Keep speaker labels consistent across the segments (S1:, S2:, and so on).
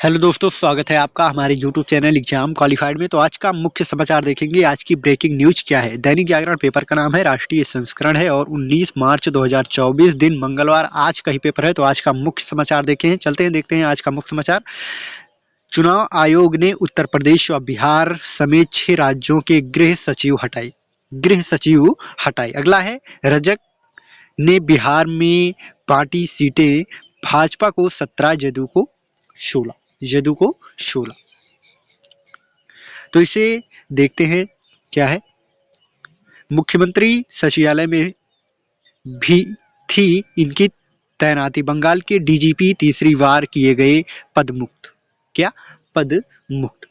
S1: Hello दोस्तों, स्वागत है आपका हमारे यूट्यूब चैनल एग्जाम क्वालिफाइड में। तो आज का मुख्य समाचार देखेंगे। आज की ब्रेकिंग न्यूज क्या है। दैनिक जागरण पेपर का नाम है, राष्ट्रीय संस्करण है और 19 मार्च 2024 दिन मंगलवार आज का ही पेपर है। तो आज का मुख्य समाचार देखें हैं, चलते हैं देखते हैं आज का मुख्य समाचार। चुनाव आयोग ने उत्तर प्रदेश व बिहार समेत 6 राज्यों के गृह सचिव हटाए। अगला है, रजक ने बिहार में बांटी सीटें, भाजपा को 17, जदयू को 16। तो इसे देखते हैं क्या है। मुख्यमंत्री सचिवालय में भी थी इनकी तैनाती। बंगाल के डीजीपी तीसरी बार किए गए पदमुक्त। क्या पदमुक्त।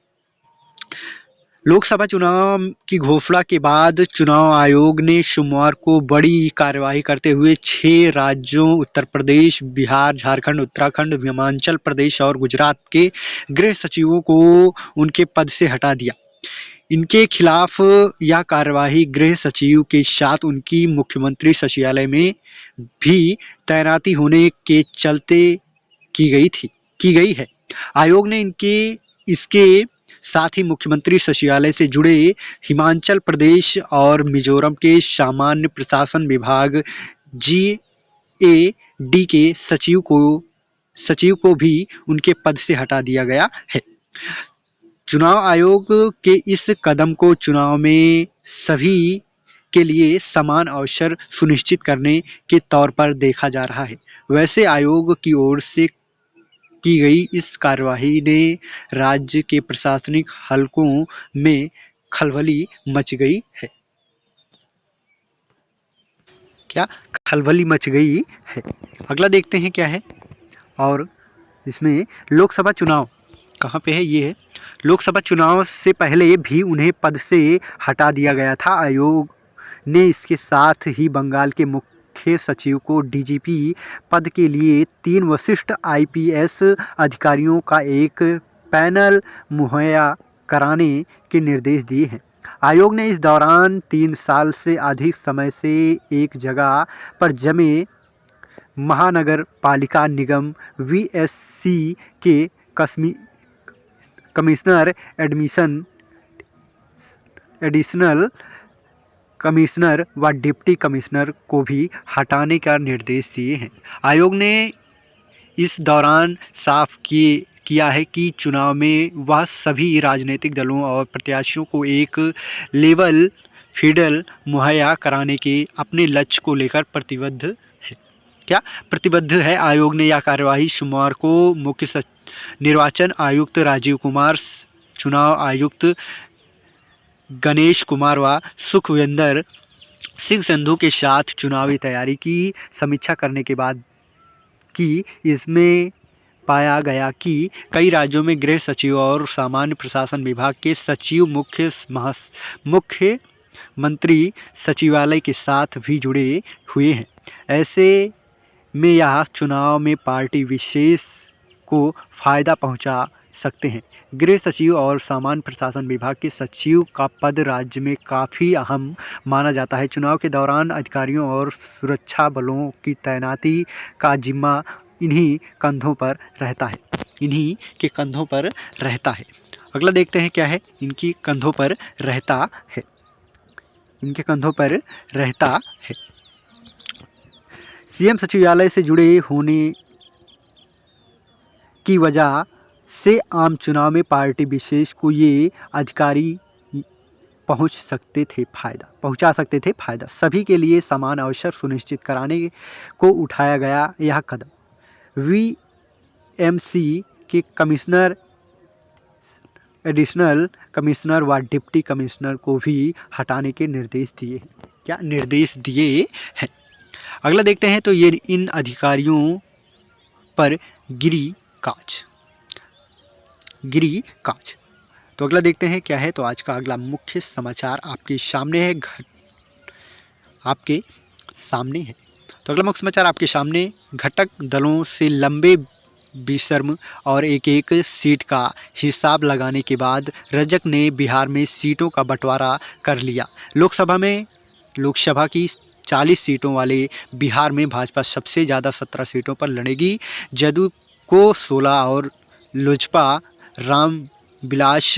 S1: लोकसभा चुनाव की घोषणा के बाद चुनाव आयोग ने सोमवार को बड़ी कार्यवाही करते हुए 6 राज्यों उत्तर प्रदेश, बिहार, झारखंड, उत्तराखंड, हिमाचल प्रदेश और गुजरात के गृह सचिवों को उनके पद से हटा दिया। इनके खिलाफ यह कार्यवाही गृह सचिव के साथ उनकी मुख्यमंत्री सचिवालय में भी तैनाती होने के चलते की गई है। आयोग ने इसके साथ ही मुख्यमंत्री सचिवालय से जुड़े हिमाचल प्रदेश और मिजोरम के सामान्य प्रशासन विभाग GAD के सचिव को भी उनके पद से हटा दिया गया है। चुनाव आयोग के इस कदम को चुनाव में सभी के लिए समान अवसर सुनिश्चित करने के तौर पर देखा जा रहा है। वैसे आयोग की ओर से की गई इस कार्यवाही ने राज्य के प्रशासनिक हलकों में खलबली मच गई है। क्या खलबली मच गई है। अगला देखते हैं क्या है। और इसमें लोकसभा चुनाव कहाँ पे है, ये है। लोकसभा चुनाव से पहले भी उन्हें पद से हटा दिया गया था। आयोग ने इसके साथ ही बंगाल के मुख्य सचिव को डीजीपी पद के लिए 3 वरिष्ठ IPS अधिकारियों का एक पैनल मुहैया कराने के निर्देश दिए हैं। आयोग ने इस दौरान 3 साल से अधिक समय से एक जगह पर जमे महानगर पालिका निगम VSC के कमिश्नर, एडिशनल कमिश्नर व डिप्टी कमिश्नर को भी हटाने का निर्देश दिए हैं। आयोग ने इस दौरान साफ किया है कि चुनाव में वह सभी राजनीतिक दलों और प्रत्याशियों को एक लेवल फील्ड मुहैया कराने के अपने लक्ष्य को लेकर प्रतिबद्ध है। आयोग ने यह कार्यवाही सोमवार को मुख्य निर्वाचन आयुक्त राजीव कुमार, चुनाव आयुक्त गणेश कुमार व सुखविंदर सिंह संधू के साथ चुनावी तैयारी की समीक्षा करने के बाद की। इसमें पाया गया कि कई राज्यों में गृह सचिव और सामान्य प्रशासन विभाग के सचिव मुख्य मंत्री सचिवालय के साथ भी जुड़े हुए हैं। ऐसे में यह चुनाव में पार्टी विशेष को फायदा पहुंचा सकते हैं। गृह सचिव और सामान्य प्रशासन विभाग के सचिव का पद राज्य में काफ़ी अहम माना जाता है। चुनाव के दौरान अधिकारियों और सुरक्षा बलों की तैनाती का जिम्मा इन्हीं के कंधों पर रहता है। अगला देखते हैं क्या है। इनके कंधों पर रहता है। CM सचिवालय से जुड़े होने की वजह से आम चुनाव में पार्टी विशेष को ये अधिकारी पहुंचा सकते थे फायदा। सभी के लिए समान अवसर सुनिश्चित कराने को उठाया गया यह कदम। VMC के कमिश्नर, एडिशनल कमिश्नर व डिप्टी कमिश्नर को भी हटाने के निर्देश दिए हैं। अगला देखते हैं। तो ये इन अधिकारियों पर गिरी काज। तो अगला देखते हैं क्या है। तो आज का अगला मुख्य समाचार आपके सामने है। तो अगला मुख्य समाचार आपके सामने, घटक दलों से लंबे बेशर्म और एक सीट का हिसाब लगाने के बाद रजक ने बिहार में सीटों का बंटवारा कर लिया। लोकसभा की 40 सीटों वाले बिहार में भाजपा सबसे ज़्यादा 17 सीटों पर लड़ेगी। जदयू को 16 और लोजपा राम विलास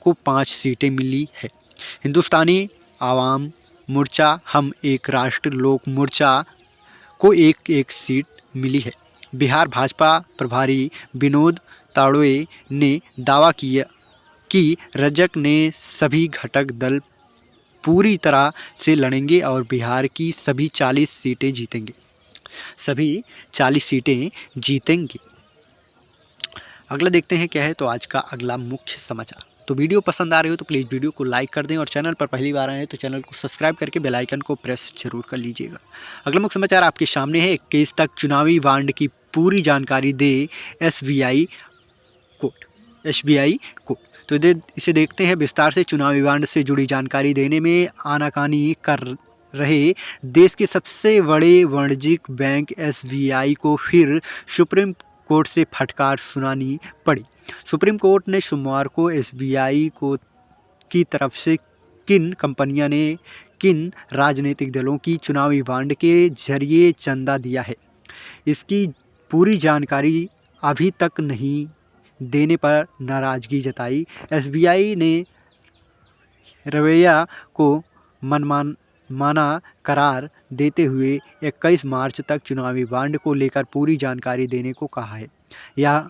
S1: को 5 सीटें मिली है। हिंदुस्तानी आवाम मोर्चा हम एक राष्ट्र लोक मोर्चा को एक सीट मिली है। बिहार भाजपा प्रभारी विनोद तावड़े ने दावा किया कि रजक ने सभी घटक दल पूरी तरह से लड़ेंगे और बिहार की सभी 40 सीटें जीतेंगे। सभी 40 सीटें जीतेंगे। अगला देखते हैं क्या है। तो आज का अगला मुख्य समाचार। तो वीडियो पसंद आ रही हो तो प्लीज़ वीडियो को लाइक कर दें और चैनल पर पहली बार आए हैं तो चैनल को सब्सक्राइब करके बेल आइकन को प्रेस जरूर कर लीजिएगा। अगला मुख्य समाचार आपके सामने है। 21 तक चुनावी बांड की पूरी जानकारी दे एसबीआई कोर्ट। तो इसे देखते हैं विस्तार से। चुनावी बांड से जुड़ी जानकारी देने में आनाकानी कर रहे देश के सबसे बड़े वाणिज्यिक बैंक एसबीआई को फिर सुप्रीम कोर्ट से फटकार सुनानी पड़ी। सुप्रीम कोर्ट ने सोमवार को एसबीआई को की तरफ से किन कंपनियों ने किन राजनीतिक दलों की चुनावी बांड के जरिए चंदा दिया है, इसकी पूरी जानकारी अभी तक नहीं देने पर नाराजगी जताई। एसबीआई ने रवैया को मनमाना करार देते हुए 21 मार्च तक चुनावी बांड को लेकर पूरी जानकारी देने को कहा है। यह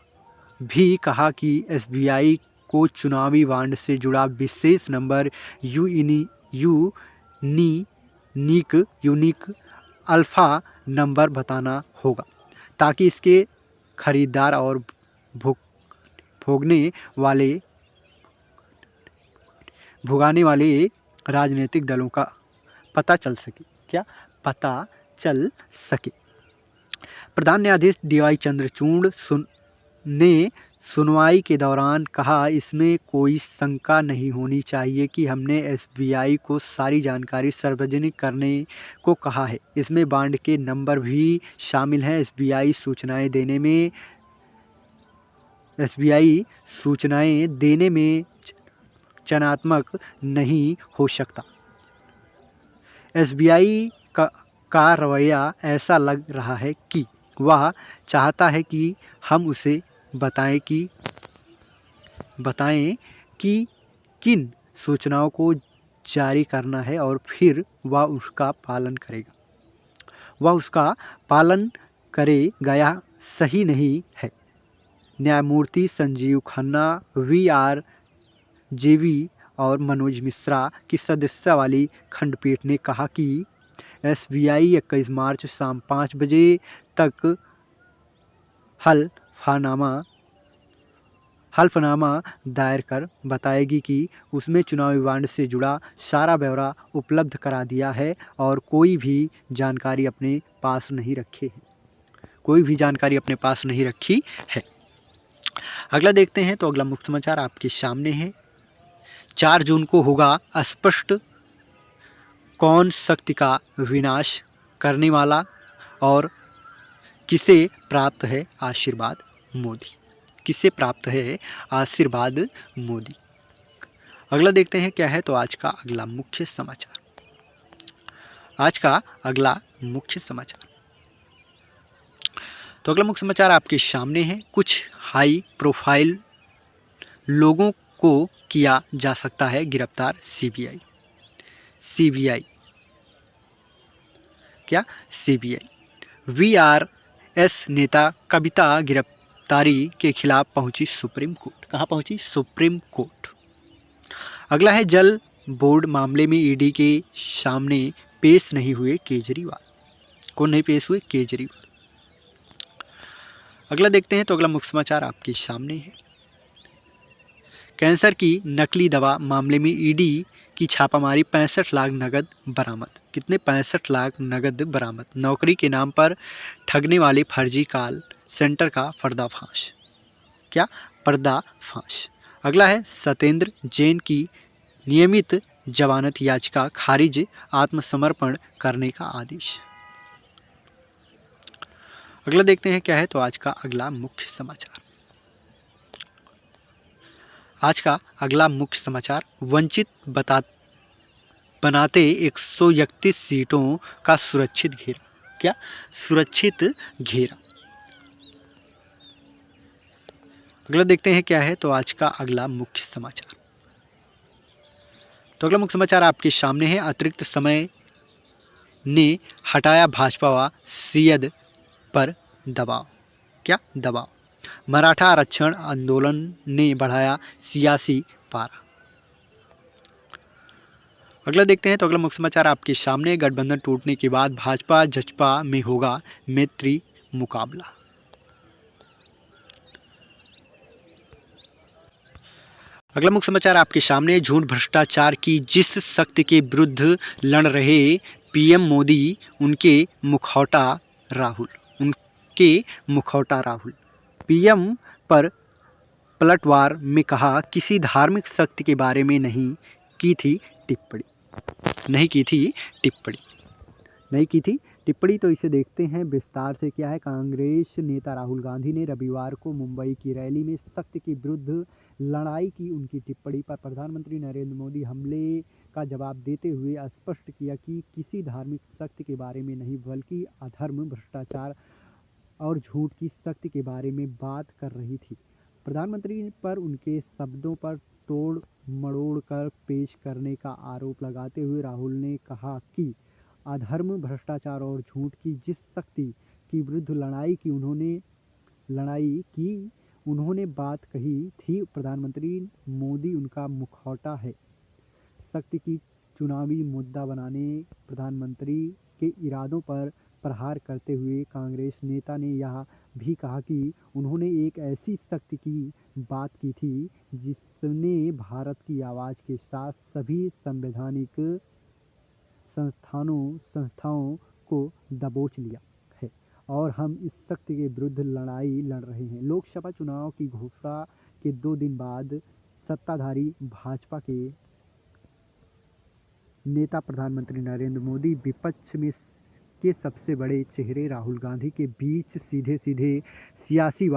S1: भी कहा कि एसबीआई को चुनावी बांड से जुड़ा विशेष नंबर यूनिक अल्फा नंबर बताना होगा ताकि इसके खरीदार और भुगाने वाले राजनीतिक दलों का पता चल सके। प्रधान न्यायाधीश डीवाई चंद्रचूड़ ने सुनवाई के दौरान कहा, इसमें कोई शंका नहीं होनी चाहिए कि हमने एसबीआई को सारी जानकारी सार्वजनिक करने को कहा है। इसमें बांड के नंबर भी शामिल हैं। एसबीआई सूचनाएं देने में चयनात्मक नहीं हो सकता। एसबीआई का रवैया ऐसा लग रहा है कि वह चाहता है कि हम उसे बताएं कि किन सूचनाओं को जारी करना है और फिर वह उसका पालन करेगा। यह सही नहीं है। न्यायमूर्ति संजीव खन्ना, वी.आर. जेवी और मनोज मिश्रा की सदस्य वाली खंडपीठ ने कहा कि एसबीआई 21 मार्च शाम 5 बजे तक हल्फनामा दायर कर बताएगी कि उसमें चुनावी बांड से जुड़ा सारा ब्यौरा उपलब्ध करा दिया है और कोई भी जानकारी अपने पास नहीं रखी है। अगला देखते हैं। तो अगला मुख्य समाचार आपके सामने है। 4 जून को होगा स्पष्ट कौन शक्ति का विनाश करने वाला और किसे प्राप्त है आशीर्वाद मोदी। अगला देखते हैं क्या है। तो आज का अगला मुख्य समाचार आपके सामने है। कुछ हाई प्रोफाइल लोगों को किया जा सकता है गिरफ्तार सीबीआई। वीआरएस नेता कविता गिरफ्तारी के खिलाफ पहुंची सुप्रीम कोर्ट। कहां पहुंची? Supreme court. अगला है जल बोर्ड मामले में ईडी के सामने पेश नहीं हुए केजरीवाल। कौन नहीं पेश हुए? केजरीवाल। अगला देखते हैं। तो अगला मुख्य समाचार आपके सामने है। कैंसर की नकली दवा मामले में ईडी की छापामारी, 65 लाख नगद बरामद। कितने? 65 लाख नगद बरामद। नौकरी के नाम पर ठगने वाले फर्जी कॉल सेंटर का पर्दाफाश। अगला है सत्येंद्र जैन की नियमित जमानत याचिका खारिज, आत्मसमर्पण करने का आदेश। अगला देखते हैं क्या है। तो आज का अगला मुख्य समाचार वंचित बनाते 131 सीटों का सुरक्षित घेरा। अगला देखते हैं क्या है तो आज का अगला मुख्य समाचार। तो अगला मुख्य समाचार आपके सामने है। अतिरिक्त समय ने हटाया भाजपा व सैयद पर दबाव। क्या दबाव? मराठा आरक्षण आंदोलन ने बढ़ाया सियासी पारा। अगला देखते हैं तो अगला मुख्य समाचार आपके सामने। गठबंधन टूटने के बाद भाजपा जसपा में होगा मैत्री मुकाबला। अगला मुख्य समाचार आपके सामने। झूठ भ्रष्टाचार की जिस शक्ति के विरुद्ध लड़ रहे पीएम मोदी उनके मुखौटा राहुल। पीएम पर पलटवार में कहा किसी धार्मिक शक्ति के बारे में नहीं की थी टिप्पणी। तो इसे देखते हैं विस्तार से क्या है। कांग्रेस नेता राहुल गांधी ने रविवार को मुंबई की रैली में शक्ति के विरुद्ध लड़ाई की उनकी टिप्पणी पर प्रधानमंत्री नरेंद्र मोदी हमले का जवाब देते हुए स्पष्ट किया कि किसी धार्मिक शक्ति के बारे में नहीं बल्कि अधर्म, भ्रष्टाचार और झूठ की शक्ति के बारे में बात कर रही थी। प्रधानमंत्री पर उनके शब्दों पर तोड़ मड़ोड़ कर पेश करने का आरोप लगाते हुए राहुल ने कहा कि अधर्म, भ्रष्टाचार और झूठ की जिस शक्ति की विरुद्ध लड़ाई की उन्होंने बात कही थी, प्रधानमंत्री मोदी उनका मुखौटा है। शक्ति की चुनावी मुद्दा बनाने प्रधानमंत्री के इरादों पर प्रहार करते हुए कांग्रेस नेता ने यह भी कहा कि उन्होंने एक ऐसी शक्ति की बात की थी जिसने भारत की आवाज़ के साथ सभी संवैधानिक संस्थाओं को दबोच लिया है और हम इस शक्ति के विरुद्ध लड़ाई लड़ रहे हैं। लोकसभा चुनाव की घोषणा के 2 दिन बाद सत्ताधारी भाजपा के नेता प्रधानमंत्री नरेंद्र मोदी विपक्ष में के सबसे बड़े चेहरे राहुल गांधी के बीच सीधे सियासी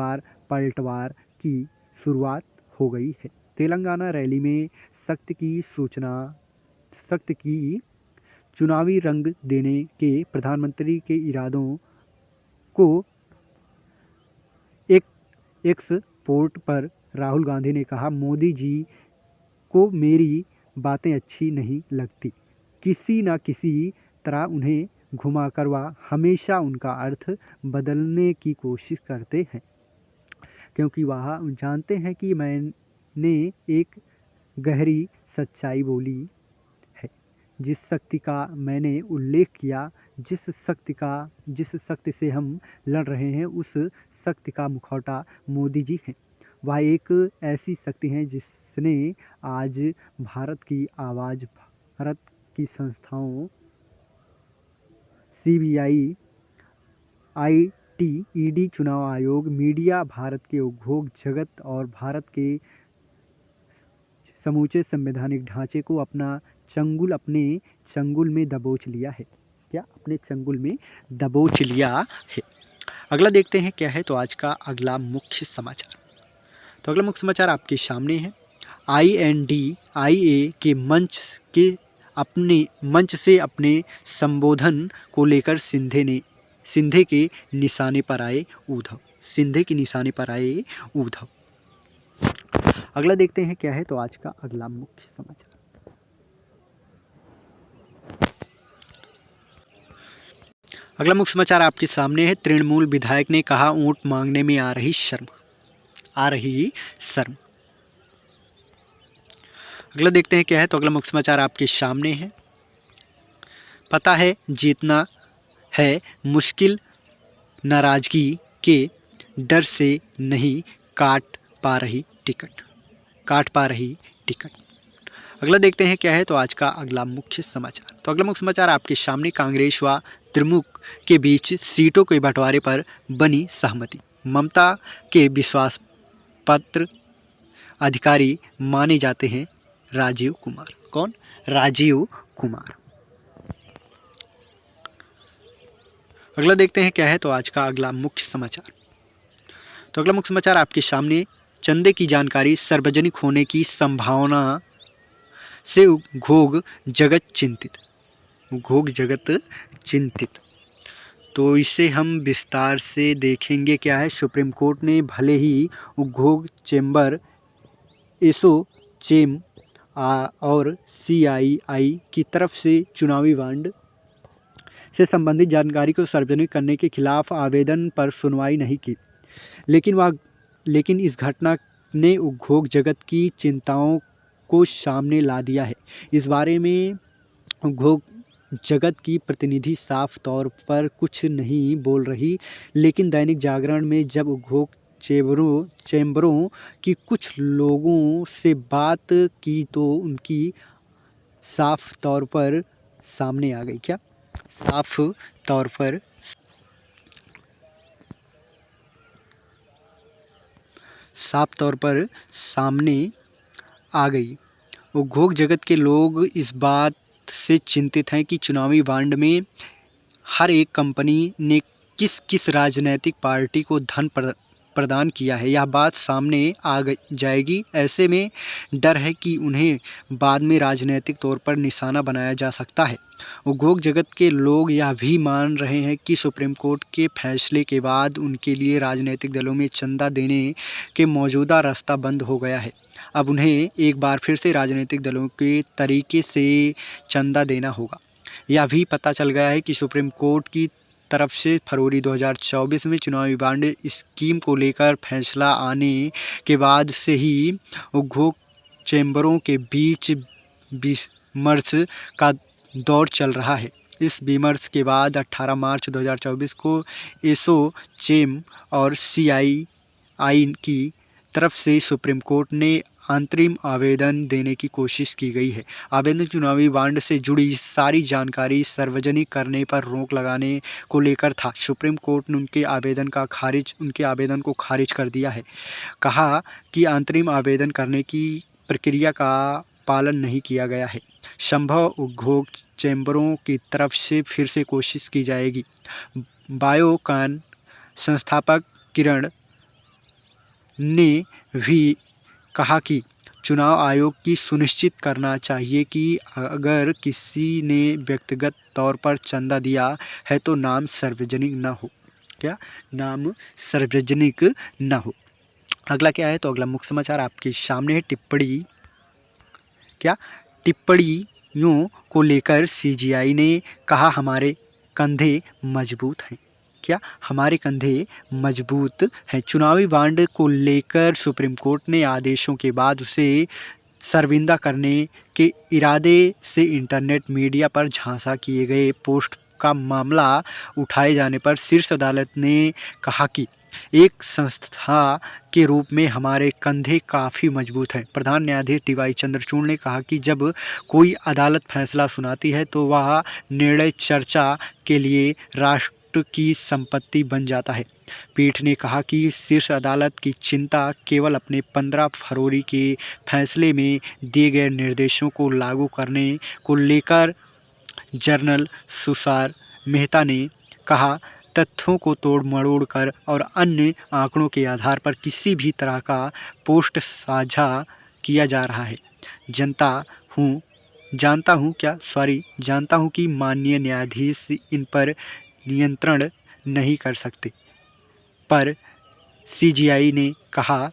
S1: पलटवार की शुरुआत हो गई है। तेलंगाना रैली में शक्ति की चुनावी रंग देने के प्रधानमंत्री के इरादों को एक्स पोर्ट पर राहुल गांधी ने कहा, मोदी जी को मेरी बातें अच्छी नहीं लगती। किसी न किसी तरह उन्हें घुमाकर वह हमेशा उनका अर्थ बदलने की कोशिश करते हैं, क्योंकि वह जानते हैं कि मैंने एक गहरी सच्चाई बोली है। जिस शक्ति का मैंने उल्लेख किया, जिस शक्ति से हम लड़ रहे हैं, उस शक्ति का मुखौटा मोदी जी हैं। वह एक ऐसी शक्ति है जिसने आज भारत की आवाज़, भारत की संस्थाओं, सीबीआई, आईटी, ईडी, चुनाव आयोग, मीडिया, भारत के उद्योग जगत और भारत के समूचे संवैधानिक ढांचे को अपने चंगुल में दबोच लिया है। क्या? अपने चंगुल में दबोच लिया है। अगला देखते हैं क्या है तो आज का अगला मुख्य समाचार। तो अगला मुख्य समाचार आपके सामने है। INDIA के मंच से अपने संबोधन को लेकर सिंधे के निशाने पर आए उद्धव। अगला देखते हैं क्या है तो आज का अगला मुख्य समाचार। अगला मुख्य समाचार आपके सामने है। तृणमूल विधायक ने कहा, वोट मांगने में आ रही शर्म। अगला देखते हैं क्या है तो अगला मुख्य समाचार आपके सामने है। पता है जीतना है मुश्किल, नाराजगी के डर से नहीं काट पा रही टिकट। अगला देखते हैं क्या है तो आज का अगला मुख्य समाचार। तो अगला मुख्य समाचार आपके सामने। कांग्रेस व द्रमुक के बीच सीटों के बंटवारे पर बनी सहमति। ममता के विश्वास पत्र अधिकारी माने जाते हैं राजीव कुमार। कौन? राजीव कुमार। अगला देखते हैं क्या है तो आज का अगला मुख्य समाचार। तो अगला मुख्य समाचार आपके सामने। चंदे की जानकारी सार्वजनिक होने की संभावना से घोग जगत चिंतित। तो इसे हम विस्तार से देखेंगे। क्या है, सुप्रीम कोर्ट ने भले ही उद्योग चेंबर, एसोचेम और सीआईआई की तरफ से चुनावी बॉन्ड से संबंधित जानकारी को सार्वजनिक करने के खिलाफ आवेदन पर सुनवाई नहीं की, लेकिन इस घटना ने उद्योग जगत की चिंताओं को सामने ला दिया है। इस बारे में उद्योग जगत की प्रतिनिधि साफ तौर पर कुछ नहीं बोल रही, लेकिन दैनिक जागरण में जब उद्योग चैम्बरों की कुछ लोगों से बात की तो उनकी साफ तौर पर सामने आ गई। क्या साफ तौर पर सामने आ गई। उद्योग जगत के लोग इस बात से चिंतित हैं कि चुनावी बॉन्ड में हर एक कंपनी ने किस किस राजनीतिक पार्टी को धन प्रदान किया है। यह बात सामने आ जाएगी। ऐसे में डर है कि उन्हें बाद में राजनीतिक तौर पर निशाना बनाया जा सकता है। उद्योग जगत के लोग यह भी मान रहे हैं कि सुप्रीम कोर्ट के फैसले के बाद उनके लिए राजनीतिक दलों में चंदा देने के मौजूदा रास्ता बंद हो गया है। अब उन्हें एक बार फिर से राजनीतिक दलों के तरीके से चंदा देना होगा। यह भी पता चल गया है कि सुप्रीम कोर्ट की तरफ से फरवरी 2024 में चुनावी बॉन्ड स्कीम को लेकर फैसला आने के बाद से ही उद्योग चैम्बरों के बीच विमर्श का दौर चल रहा है। इस विमर्श के बाद 18 मार्च 2024 को एसोचेम और सीआईआई की तरफ से सुप्रीम कोर्ट ने अंतरिम आवेदन देने की कोशिश की गई है। आवेदन चुनावी बॉन्ड से जुड़ी सारी जानकारी सार्वजनिक करने पर रोक लगाने को लेकर था। सुप्रीम कोर्ट ने उनके आवेदन को खारिज कर दिया है। कहा कि अंतरिम आवेदन करने की प्रक्रिया का पालन नहीं किया गया है। संभव उद्योग चैम्बरों की तरफ से फिर से कोशिश की जाएगी। बायोकॉन संस्थापक किरण ने भी कहा कि चुनाव आयोग की सुनिश्चित करना चाहिए कि अगर किसी ने व्यक्तिगत तौर पर चंदा दिया है तो नाम सार्वजनिक न हो। क्या नाम सार्वजनिक न हो। अगला क्या है, तो अगला मुख्य समाचार आपके सामने है। टिप्पणियों को लेकर सीजीआई ने कहा हमारे कंधे मजबूत हैं। क्या हमारे कंधे मजबूत हैं। चुनावी बॉन्ड को लेकर सुप्रीम कोर्ट ने आदेशों के बाद उसे शर्मिंदा करने के इरादे से इंटरनेट मीडिया पर झांसा किए गए पोस्ट का मामला उठाए जाने पर शीर्ष अदालत ने कहा कि एक संस्था के रूप में हमारे कंधे काफ़ी मजबूत हैं। प्रधान न्यायाधीश डीवाई चंद्रचूड़ ने कहा कि जब कोई अदालत फैसला सुनाती है तो वह निर्णय चर्चा के लिए राष्ट्र की संपत्ति बन जाता है। पीठ ने कहा कि शीर्ष अदालत की चिंता केवल अपने 15 फरवरी के फैसले में दिए गए निर्देशों को लागू करने को लेकर। जनरल तुषार मेहता ने कहा तथ्यों को तोड़ मरोड़ कर और अन्य आंकड़ों के आधार पर किसी भी तरह का पोस्ट साझा किया जा रहा है। जानता हूँ कि माननीय न्यायाधीश इन पर नियंत्रण नहीं कर सकते, पर सीजीआई ने कहा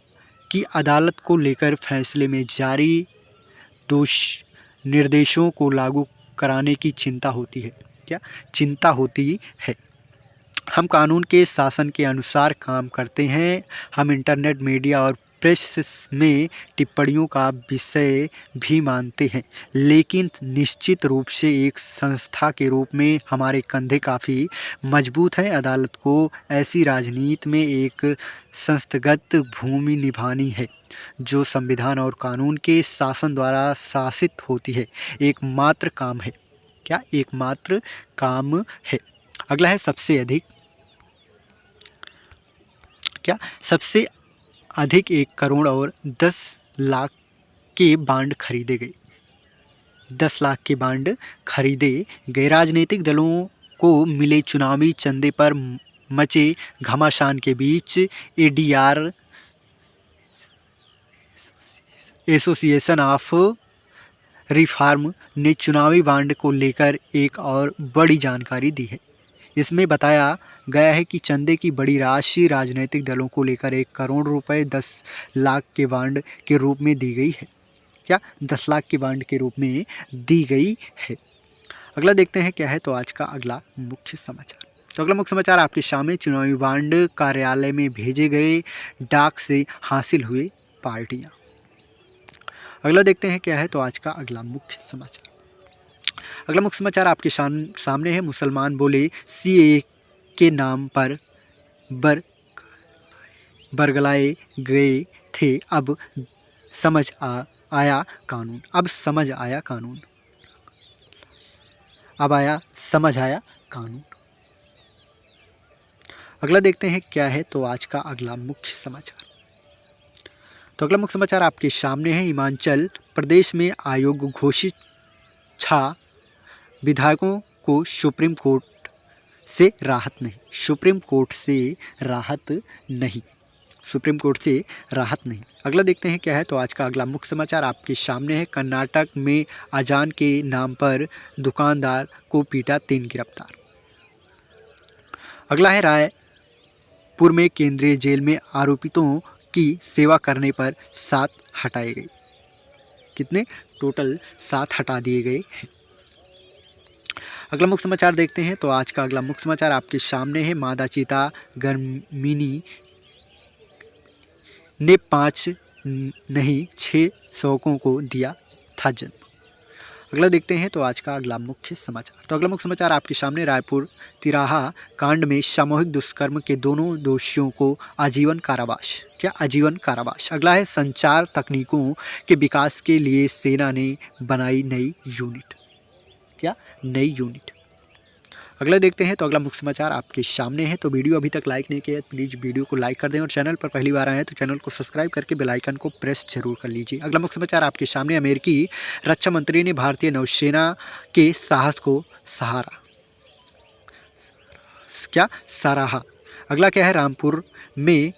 S1: कि अदालत को लेकर फैसले में जारी निर्देशों को लागू कराने की चिंता होती है। क्या चिंता होती है। हम कानून के शासन के अनुसार काम करते हैं। हम इंटरनेट मीडिया और प्रेस में टिप्पणियों का विषय भी मानते हैं, लेकिन निश्चित रूप से एक संस्था के रूप में हमारे कंधे काफ़ी मजबूत हैं। अदालत को ऐसी राजनीति में एक संस्थागत भूमि निभानी है जो संविधान और कानून के शासन द्वारा शासित होती है। एकमात्र काम है। क्या एकमात्र काम है। अगला है सबसे अधिक 1 करोड़ और 10 लाख के बॉन्ड खरीदे गए। 10 लाख के बॉन्ड खरीदे गए। राजनीतिक दलों को मिले चुनावी चंदे पर मचे घमासान के बीच एडीआर एसोसिएशन ऑफ रिफॉर्म ने चुनावी बॉन्ड को लेकर एक और बड़ी जानकारी दी है। इसमें बताया गया है कि चंदे की बड़ी राशि राजनीतिक दलों को लेकर 1 करोड़ रुपए 10 लाख के बांड के रूप में दी गई है। क्या 10 लाख के बांड के रूप में दी गई है। अगला देखते हैं क्या है तो आज का अगला मुख्य समाचार। तो अगला मुख्य समाचार आपके सामने चुनावी बांड कार्यालय में भेजे गए डाक से हासिल हुए पार्टियां। अगला देखते हैं क्या है तो आज का अगला मुख्य समाचार। अगला मुख्य समाचार आपके सामने है। मुसलमान बोले सीएए के नाम पर बरगलाए गए थे, अब समझ आया कानून। अब समझ आया कानून। अब आया समझ आया कानून। अगला देखते हैं क्या है तो आज का अगला मुख्य समाचार। तो अगला मुख्य समाचार आपके सामने है। हिमाचल प्रदेश में आयोग घोषित 6 विधायकों को सुप्रीम कोर्ट से राहत नहीं। सुप्रीम कोर्ट से राहत नहीं। सुप्रीम कोर्ट से राहत नहीं। अगला देखते हैं क्या है तो आज का अगला मुख्य समाचार आपके सामने है। कर्नाटक में अजान के नाम पर दुकानदार को पीटा, 3 गिरफ्तार। अगला है रायपुर में केंद्रीय जेल में आरोपितों की सेवा करने पर 7 हटाए गए। कितने? टोटल 7 हटा दिए गए हैं। अगला मुख्य समाचार देखते हैं तो आज का अगला मुख्य समाचार आपके सामने है। मादा चीता गर्मिनी ने 5 नहीं 6 शौकों को दिया था जन्म। अगला देखते हैं तो आज का अगला मुख्य समाचार। तो अगला मुख्य समाचार आपके सामने। रायपुर तिराहा कांड में सामूहिक दुष्कर्म के दोनों दोषियों को आजीवन कारावास। क्या? आजीवन कारावास। अगला है संचार तकनीकों के विकास के लिए सेना ने बनाई नई यूनिट। क्या? नई यूनिट। अगला देखते हैं तो अगला मुख्य समाचार आपके सामने है। तो वीडियो अभी तक लाइक नहीं किया तो प्लीज़ वीडियो को लाइक कर दें और चैनल पर पहली बार आए हैं तो चैनल को सब्सक्राइब करके बेल आइकन को प्रेस जरूर कर लीजिए। अगला मुख्य समाचार आपके सामने। अमेरिकी रक्षा मंत्री ने भारतीय नौसेना के साहस को सराहा। क्या? सराहा। अगला क्या है? रामपुर में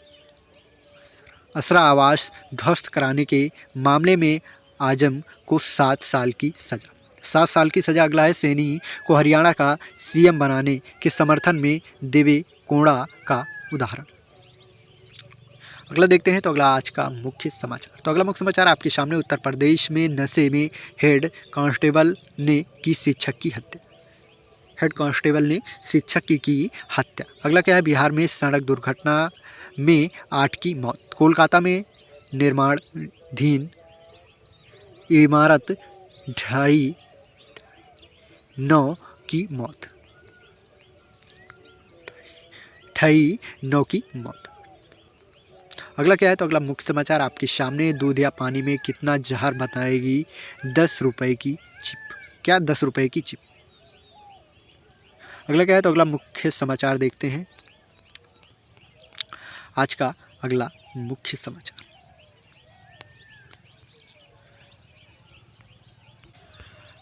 S1: असरा आवास ध्वस्त कराने के मामले में आजम को 7 साल की सजा। 7 साल की सजा। अगला है सैनी को हरियाणा का सीएम बनाने के समर्थन में देवे गौड़ा का उदाहरण। अगला देखते हैं तो अगला आज का मुख्य समाचार। तो अगला मुख्य समाचार आपके सामने। उत्तर प्रदेश में नशे में हेड कांस्टेबल ने की शिक्षक की हत्या। हेड कांस्टेबल ने शिक्षक की हत्या। अगला क्या है? बिहार में सड़क दुर्घटना में 8 की मौत। कोलकाता में निर्माणाधीन इमारत 9 की मौत। 9 की मौत। अगला क्या है? तो अगला मुख्य समाचार आपके सामने। दूध या पानी में कितना जहर बताएगी 10 रुपए की चिप। क्या? 10 रुपए की चिप। अगला क्या है? तो अगला मुख्य समाचार देखते हैं। आज का अगला मुख्य समाचार।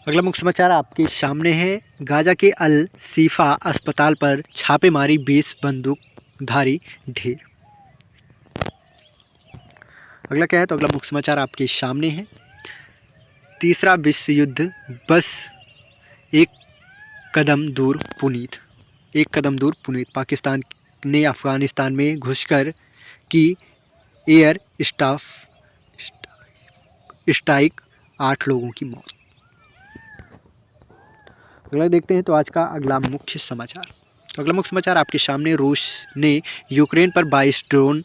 S1: अगला मुख्य समाचार आपके सामने है। गाजा के अल सीफा अस्पताल पर छापेमारी, 20 बंदूकधारी ढेर। अगला क्या है? तो अगला मुख्य समाचार आपके सामने है। तीसरा विश्व युद्ध बस एक कदम दूर पुनीत। एक कदम दूर पुनीत। पाकिस्तान ने अफगानिस्तान में घुसकर की एयर स्ट्राइक, 8 लोगों की मौत। अगला देखते हैं तो आज का अगला मुख्य समाचार। तो अगला मुख्य समाचार आपके सामने। रूस ने यूक्रेन पर 22 ड्रोन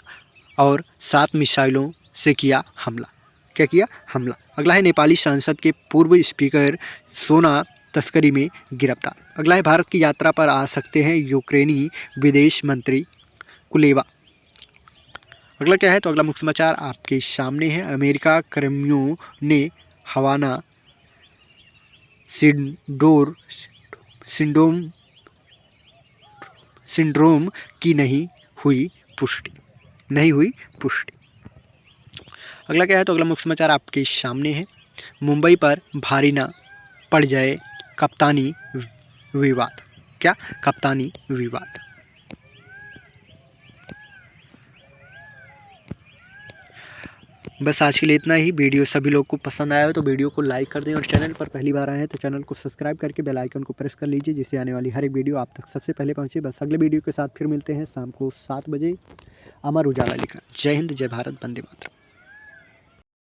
S1: और 7 मिसाइलों से किया हमला। क्या किया? हमला। अगला है नेपाली संसद के पूर्व स्पीकर सोना तस्करी में गिरफ्तार। अगला है भारत की यात्रा पर आ सकते हैं यूक्रेनी विदेश मंत्री कुलेबा। अगला क्या है? तो अगला मुख्य समाचार आपके सामने है। अमेरिका कर्मियों ने हवाना सिंड्रोम की नहीं हुई पुष्टि। नहीं हुई पुष्टि। अगला क्या है? तो अगला मुख्य समाचार आपके सामने है। मुंबई पर भारी ना पड़ जाए कप्तानी विवाद। क्या? कप्तानी विवाद। बस आज के लिए इतना ही। वीडियो सभी लोग को पसंद आया हो तो वीडियो को लाइक कर दें और चैनल पर पहली बार आए हैं तो चैनल को सब्सक्राइब करके बेल आइकन को प्रेस कर लीजिए, जिससे आने वाली हर एक वीडियो आप तक सबसे पहले पहुंचे। बस अगले वीडियो के साथ फिर मिलते हैं शाम को 7 बजे अमर उजाला लेकर। जय हिंद, जय भारत, वंदे मातरम।